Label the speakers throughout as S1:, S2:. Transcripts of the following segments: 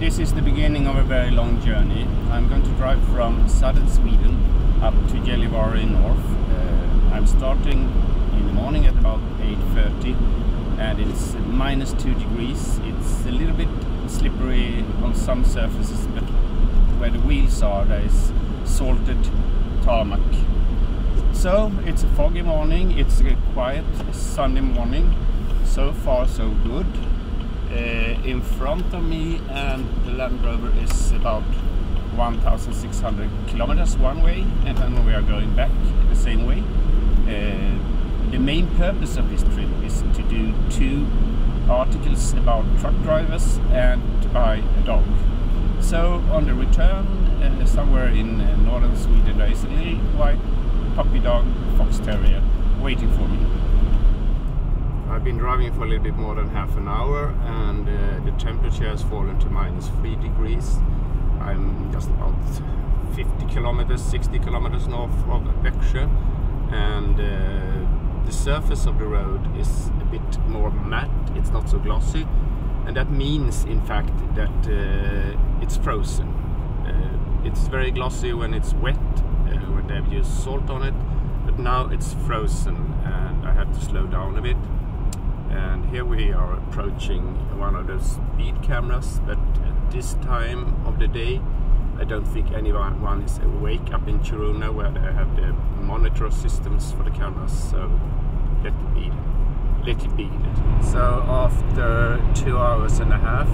S1: This is the beginning of a very long journey. I'm going to drive from southern Sweden up to Gällivare in north. I'm starting in the morning at about 8:30 and it's -2 degrees. It's a little bit slippery on some surfaces, but where the wheels are there is salted tarmac. So it's a foggy morning, it's a quiet Sunday morning. So far so good. In front of me and the Land Rover is about 1,600 kilometers one way, and then we are going back the same way. The main purpose of this trip is to do 2 articles about truck drivers and to buy a dog. So on the return, somewhere in northern Sweden, there is a little white puppy dog, fox terrier, waiting for me. I've been driving for a little bit more than half an hour, and the temperature has fallen to -3 degrees. I'm just about 50 kilometers, 60 kilometers north of Växjö, and the surface of the road is a bit more matte, it's not so glossy, and that means in fact that it's frozen. It's very glossy when it's wet, when they've used salt on it, but now it's frozen and I have to slow down a bit. And here we are approaching one of those speed cameras, but at this time of the day I don't think anyone is awake up in Kiruna, where they have the monitor systems for the cameras, so let it be. So after 2 hours and a half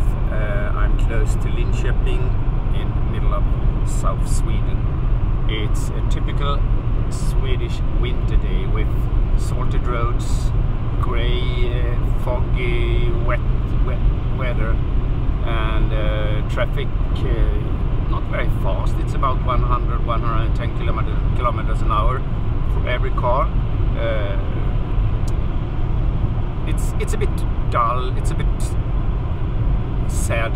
S1: I'm close to Linköping in the middle of South Sweden. It's a typical Swedish winter day with salted roads, grey, foggy, wet weather, and traffic not very fast. It's about 100-110 kilometers an hour for every car. It's a bit dull, it's a bit sad,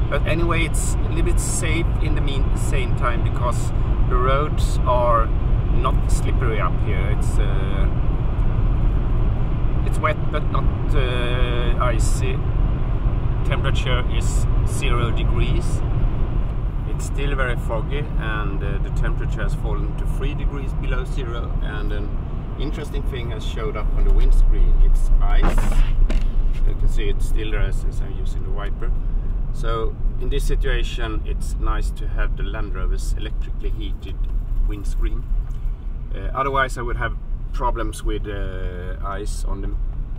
S1: but anyway it's a little bit safe in the same time, because the roads are not slippery up here. It's wet but not icy. Temperature is 0 degrees. It's still very foggy, and the temperature has fallen to 3 degrees below 0, and an interesting thing has showed up on the windscreen. It's ice. You can see it's still there since I'm using the wiper. So in this situation it's nice to have the Land Rover's electrically heated windscreen. Otherwise I would have problems with ice on the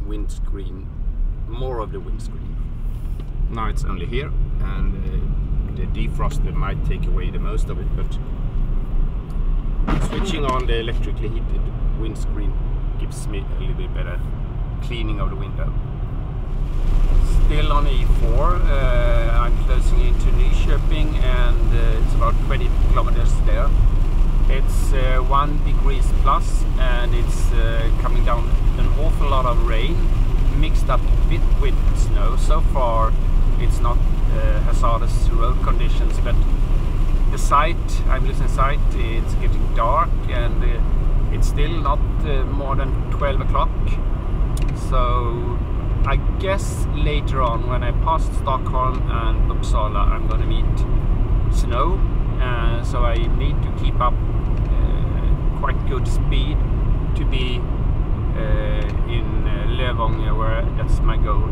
S1: windscreen, more of the windscreen. Now it's only here, and the defroster might take away the most of it, but switching on the electrically heated windscreen gives me a little bit better cleaning of the window. Still on E4, I'm closing into Nyköping, and it's about 20 kilometers there. It's 1 degrees plus, and it's coming down an awful lot of rain mixed up a bit with snow. So far it's not hazardous road conditions, but the sight, I'm losing sight, it's getting dark, and it's still not more than 12 o'clock. So I guess later on, when I pass Stockholm and Uppsala, I'm going to meet snow, so I need to keep up quite good speed to be in Lövånger, where that's my goal.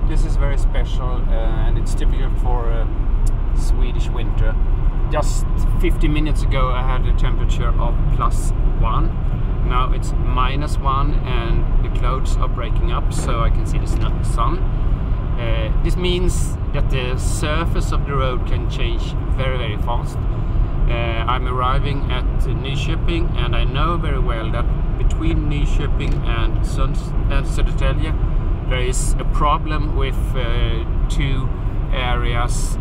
S1: This is very special, and it's typical for Swedish winter. Just 50 minutes ago I had a temperature of +1. Now it's -1, and the clouds are breaking up, so I can see the sun. This means that the surface of the road can change very, very fast. I'm arriving at Nyköping, and I know very well that between Nyköping and Södertälje there is a problem with 2 areas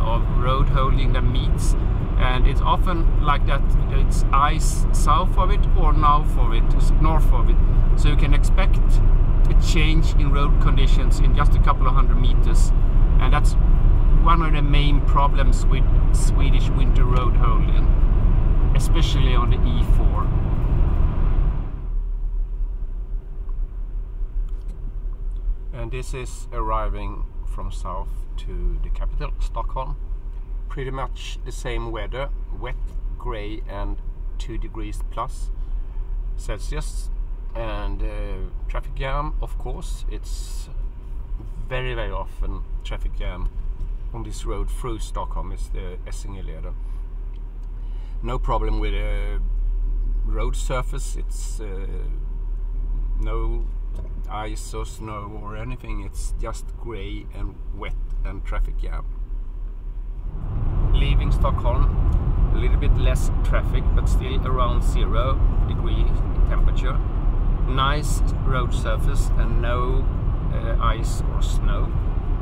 S1: of road holding that meets, and it's often like that. It's ice south of it or north of it, so you can expect a change in road conditions in just a couple of 100 meters, and that's one of the main problems with Swedish winter road holding, especially on the E4. And this is arriving from south to the capital, Stockholm. Pretty much the same weather, wet, grey and 2 degrees plus Celsius. And traffic jam, of course. It's very, very often traffic jam on this road through Stockholm. It's the Essingeleden. No problem with the road surface. It's no ice or snow or anything. It's just grey and wet and traffic jam. Leaving Stockholm, a little bit less traffic, but still around 0 degrees temperature. Nice road surface and no ice or snow.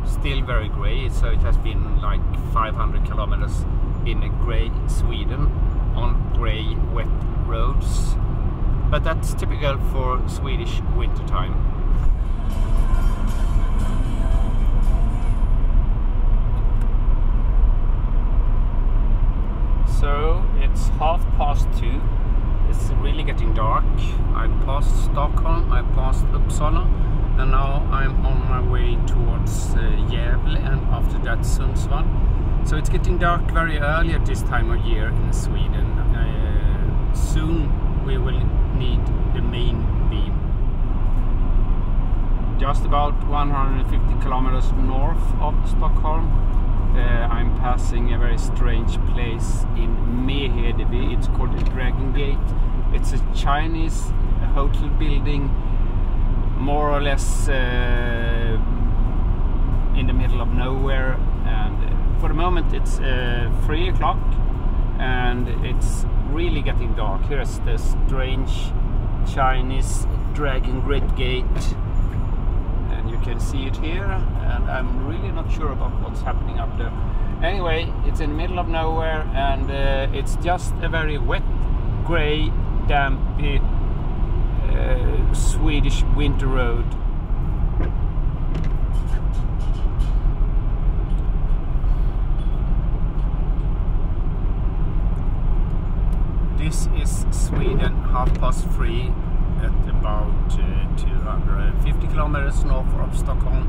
S1: Still very grey, so it has been like 500 kilometers in a grey Sweden on grey wet roads. But that's typical for Swedish wintertime. So it's 2:30. It's really getting dark. I passed Stockholm, I passed Uppsala, and now I'm on my way towards Gällivare and after that Sundsvall. So it's getting dark very early at this time of year in Sweden. Soon we will need the main beam. Just about 150 kilometers north of Stockholm, I'm passing a very strange place in Mehedeby. It's called the Dragon Gate. It's a Chinese hotel building, more or less in the middle of nowhere. And for the moment it's 3 o'clock and it's really getting dark. Here's the strange Chinese Dragon Gate. You can see it here, and I'm really not sure about what's happening up there. Anyway, it's in the middle of nowhere, and it's just a very wet, grey, dampy Swedish winter road. This is Sweden, 3:30. At about 250 kilometers north of Stockholm.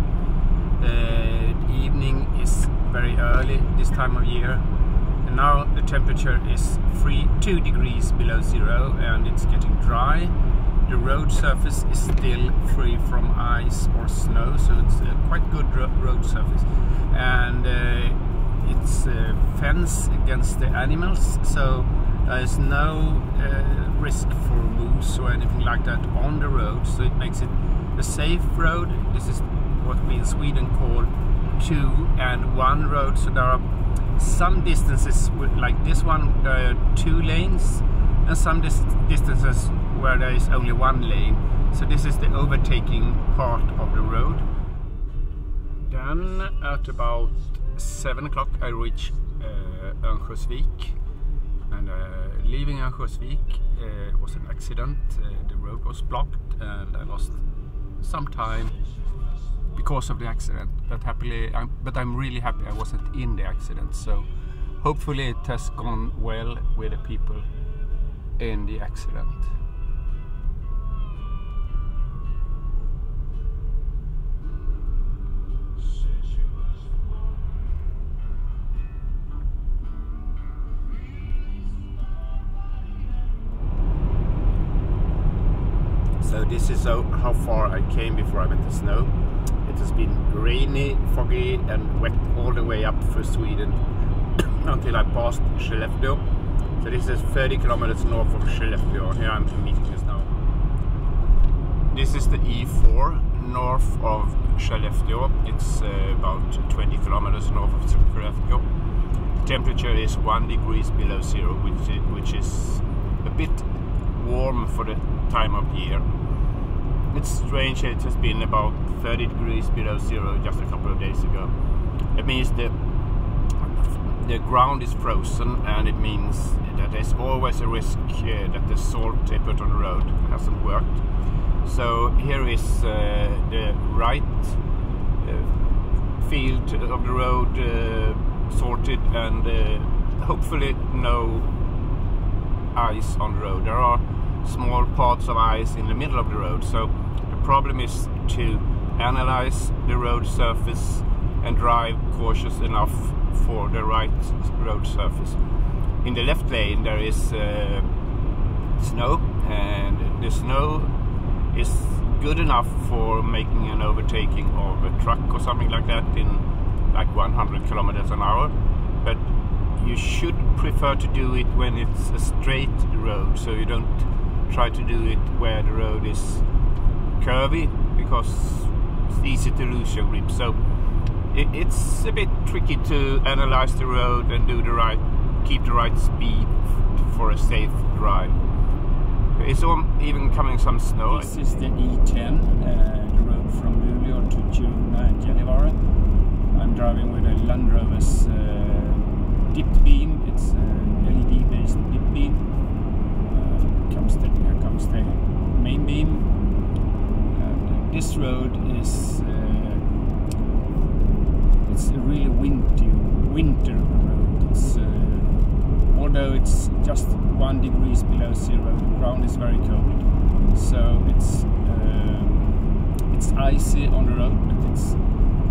S1: The evening is very early this time of year, and now the temperature is 2 degrees below 0 and it's getting dry. The road surface is still free from ice or snow, so it's a quite good road surface, and it's a fence against the animals, so there is no risk for moose or anything like that on the road, so it makes it a safe road. This is what we in Sweden call 2 and 1 road, so there are some distances like this one, there are 2 lanes, and some distances where there is only 1 lane. So this is the overtaking part of the road. Then at about 7 o'clock I reach Kalvsvik. And leaving Gällivare was an accident. The road was blocked and I lost some time because of the accident. But I'm really happy I wasn't in the accident. So hopefully it has gone well with the people in the accident. So this is how far I came before I met the snow. It has been rainy, foggy and wet all the way up through Sweden until I passed Skellefteå. So this is 30 kilometers north of Skellefteå. Here I'm meeting the snow. This is the E4 north of Skellefteå. It's about 20 kilometers north of Skellefteå. Temperature is 1 degrees below 0, which is a bit warm for the time of the year. It's strange, it has been about 30 degrees below 0 just a couple of days ago. It means the ground is frozen, and it means that there's always a risk that the salt they put on the road hasn't worked. So here is the right field of the road sorted, and hopefully no ice on the road. There are small parts of ice in the middle of the road, so the problem is to analyze the road surface and drive cautious enough for the right road surface. In the left lane there is snow, and the snow is good enough for making an overtaking of a truck or something like that in like 100 kilometers an hour, but you should prefer to do it when it's a straight road, so you don't try to do it where the road is curvy, because it's easy to lose your grip. So it's a bit tricky to analyze the road and do the right, keep the right speed for a safe drive. It's even coming some snow.
S2: This is the E10, the road from Luleå to June and Gällivare. I'm driving with a Land Rover's dipped beam. It's LED based dip beam. Here comes the main beam. And this road is it's a really winter road. It's although it's just 1 degree below zero, the ground is very cold, so it's icy on the road, but it's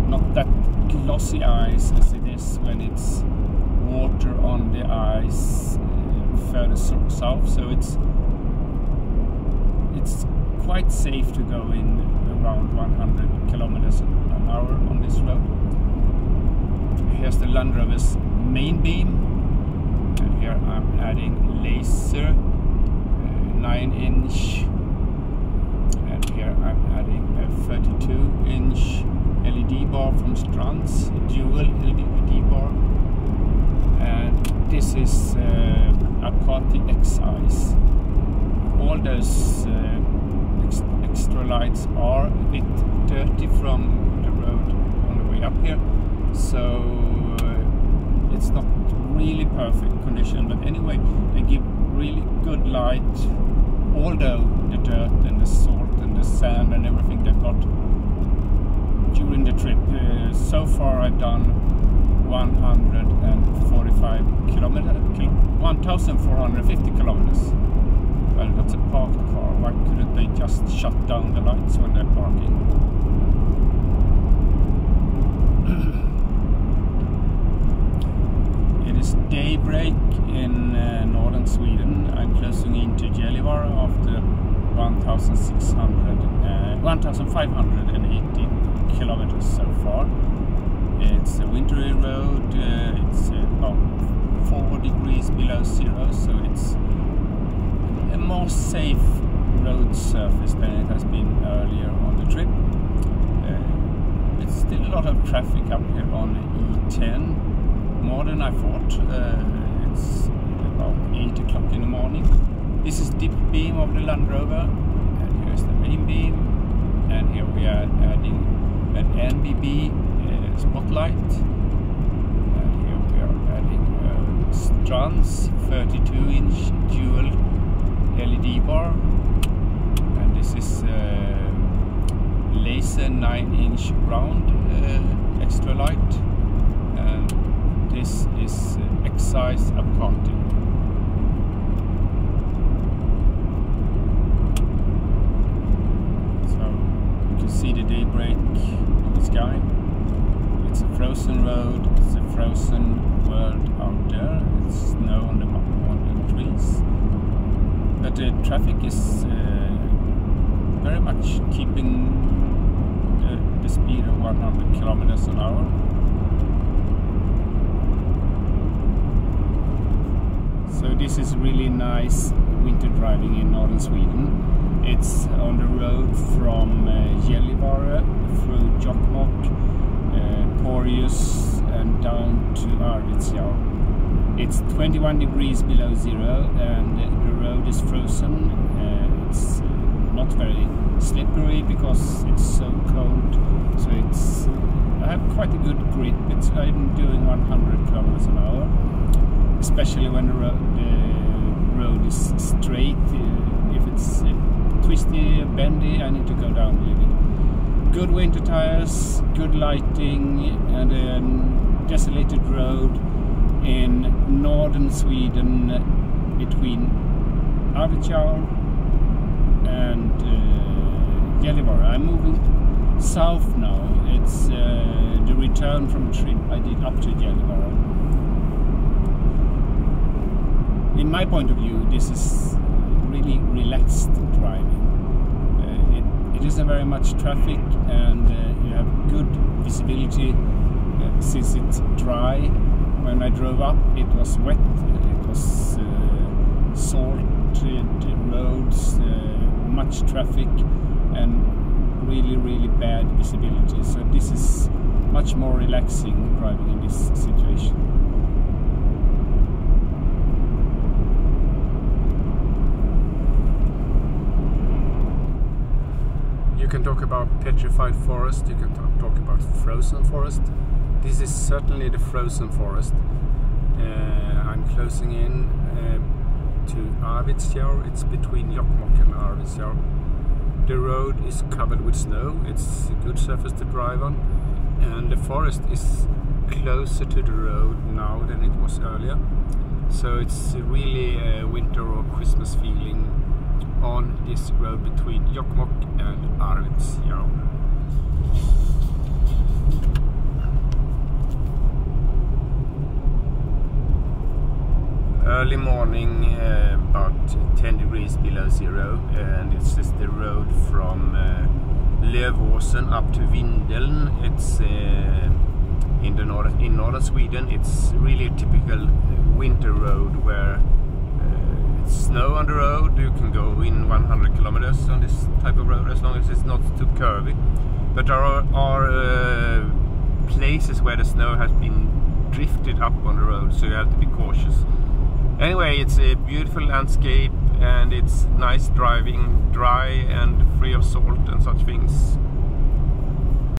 S2: not that glossy ice as it is when it's water on the ice further south. So it's quite safe to go in around 100 kilometers an hour on this road. Here's the Land Rover's main beam, and here I'm adding laser 9-inch, and here I'm adding a 32-inch LED bar from Strands, dual LED bar, and this is Apati X-Eyes. All those extra lights are a bit dirty from the road on the way up here, so it's not really perfect condition, but anyway they give really good light, although the dirt and the salt and the sand and everything they got during the trip. So far I've done 145 kilometers, 1,450 kilometers. Well, that's a parked car. Why couldn't they just shut down the lights when they're parking? It is daybreak in northern Sweden. I'm closing into Gällivare after 1,580 kilometers so far. It's a wintry road. It's about 4 degrees below zero, so it's a more safe road surface than it has been earlier on the trip. It's still a lot of traffic up here on the E10, more than I thought. It's about 8 o'clock in the morning. This is dip beam of the Land Rover, and here's the main beam, and here we are adding an NBB spotlight, and here we are adding Strands 32-inch dual LED bar, and this is laser 9-inch round extra light, and this is X-Eyes Apati. So you can see the daybreak in the sky. It's a frozen road, it's a frozen world out there. It's snow on the trees. But the traffic is very much keeping the speed of 100 kilometers an hour. So this is really nice winter driving in northern Sweden. It's on the road from Gällivare through Jokkmokk, Porjus and down to Arvidsjaur. It's 21 degrees below zero, and the road is frozen. It's not very slippery because it's so cold. So I have quite a good grip. I'm doing 100 kilometers an hour, especially when the road is straight. If it's twisty, bendy, I need to go down a little bit. Good winter tires, good lighting, and a desolated road in northern Sweden between Arvidsjaur and Gällivare. I'm moving south now. It's the return from a trip I did up to Gällivare. In my point of view, this is really relaxed driving. It isn't very much traffic, and you have good visibility since it's dry. When I drove up, it was wet. It was salted roads, much traffic, and really bad visibility. So this is much more relaxing driving in this situation. You can talk about petrified forest, you can talk about frozen forest. This is certainly the frozen forest. I'm closing in to Arvidsjaur. It's between Jokkmokk and Arvidsjaur. The road is covered with snow. It's a good surface to drive on, and the forest is closer to the road now than it was earlier. So it's really a winter or Christmas feeling on this road between Jokkmokk and Arvidsjaur. Early morning, about 10 degrees below zero, and it's just the road from Lövåsen up to Vindeln. It's in northern Sweden. It's really a typical winter road where it's snow on the road. You can go in 100 kilometers on this type of road as long as it's not too curvy. But there are places where the snow has been drifted up on the road, so you have to be cautious. Anyway, it's a beautiful landscape, and it's nice driving, dry and free of salt and such things.